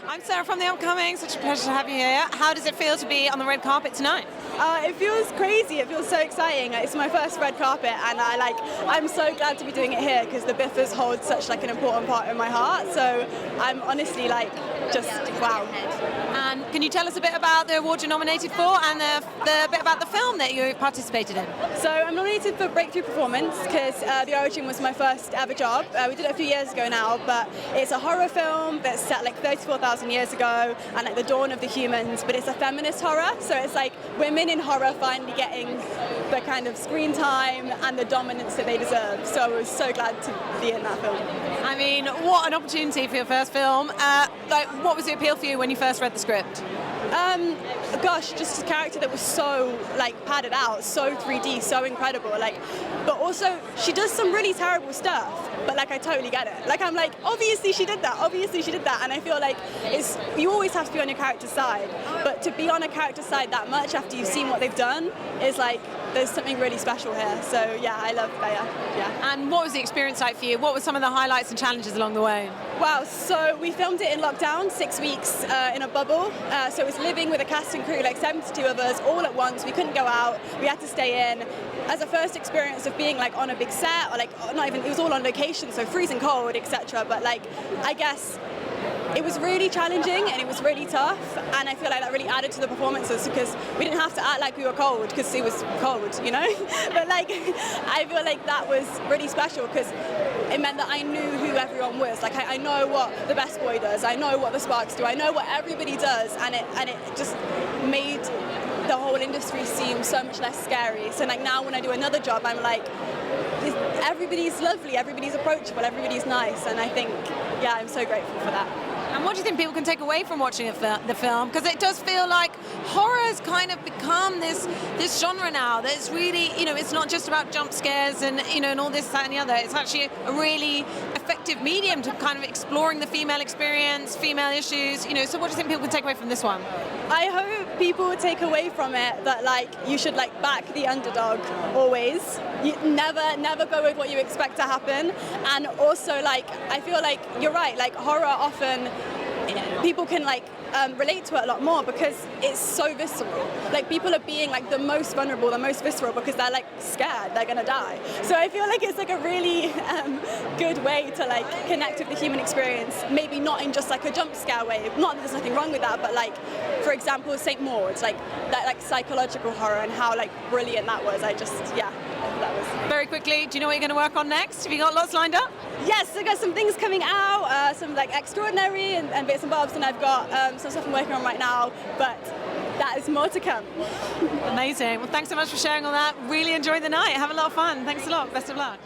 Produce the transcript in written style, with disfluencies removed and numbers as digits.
I'm Sarah from The Upcoming. Such a pleasure to have you here. How does it feel to be on the red carpet tonight? It feels crazy. It feels so exciting. It's my first red carpet, and I'm so glad to be doing it here because the BIFAs hold such an important part in my heart. So I'm honestly just wow. And can you tell us a bit about the award you're nominated for and the bit about the film that you participated in? So I'm nominated for Breakthrough Performance because The Origin was my first ever job. We did it a few years ago now, but it's a horror film that's set 34,000 years ago and the dawn of the humans, but it's a feminist horror. So it's women in horror finally getting the kind of screen time and the dominance that they deserve. So I was so glad to be in that film. I mean, what an opportunity for your first film. What was the appeal for you when you first read the script? Gosh, just a character that was so padded out, so 3D, so incredible. But also she does some really terrible stuff. But I totally get it. I'm obviously she did that. Obviously she did that. And I feel you always have to be on your character's side. But to be on a character's side that much after you've seen what they've done is there's something really special here. So yeah, I love Bea. Yeah. And what was the experience like for you? What were some of the highlights and challenges along the way? Wow, so we filmed it in lockdown, 6 weeks in a bubble. So it was living with a cast and crew, 72 of us, all at once. We couldn't go out. We had to stay in. As a first experience of being on a big set, or not even, it was all on location, so freezing cold, etc. But I guess it was really challenging and it was really tough, and I feel that really added to the performances because we didn't have to act like we were cold because it was cold, you know? But I feel that was really special because it meant that I knew who everyone was. I know what the best boy does, I know what the Sparks do, I know what everybody does, and it just made the whole industry seem so much less scary. So now when I do another job, I'm everybody's lovely, everybody's approachable, everybody's nice, and I think, yeah, I'm so grateful for that. And what do you think people can take away from watching the film? Because it does feel like horror has kind of become this genre now that's really, it's not just about jump scares and, and all this, that and the other. It's actually a really effective medium to kind of exploring the female experience, female issues, So what do you think people can take away from this one? I hope people take away from it that you should back the underdog always. You never go with what you expect to happen. And also I feel you're right, horror often people can relate to it a lot more because it's so visceral. People are being the most vulnerable, the most visceral because they're scared they're gonna die. So I feel it's a really good way to connect with the human experience. Maybe not in just a jump scare way. Not that there's nothing wrong with that, but for example, St. Maud's, that psychological horror and how brilliant that was. That was. Very quickly, do you know what you're going to work on next? Have you got lots lined up? Yes, I've got some things coming out, some extraordinary and bits and bobs, and I've got some stuff I'm working on right now, but that is more to come. Amazing. Well, thanks so much for sharing all that. Really enjoy the night. Have a lot of fun. Thanks a lot. Best of luck.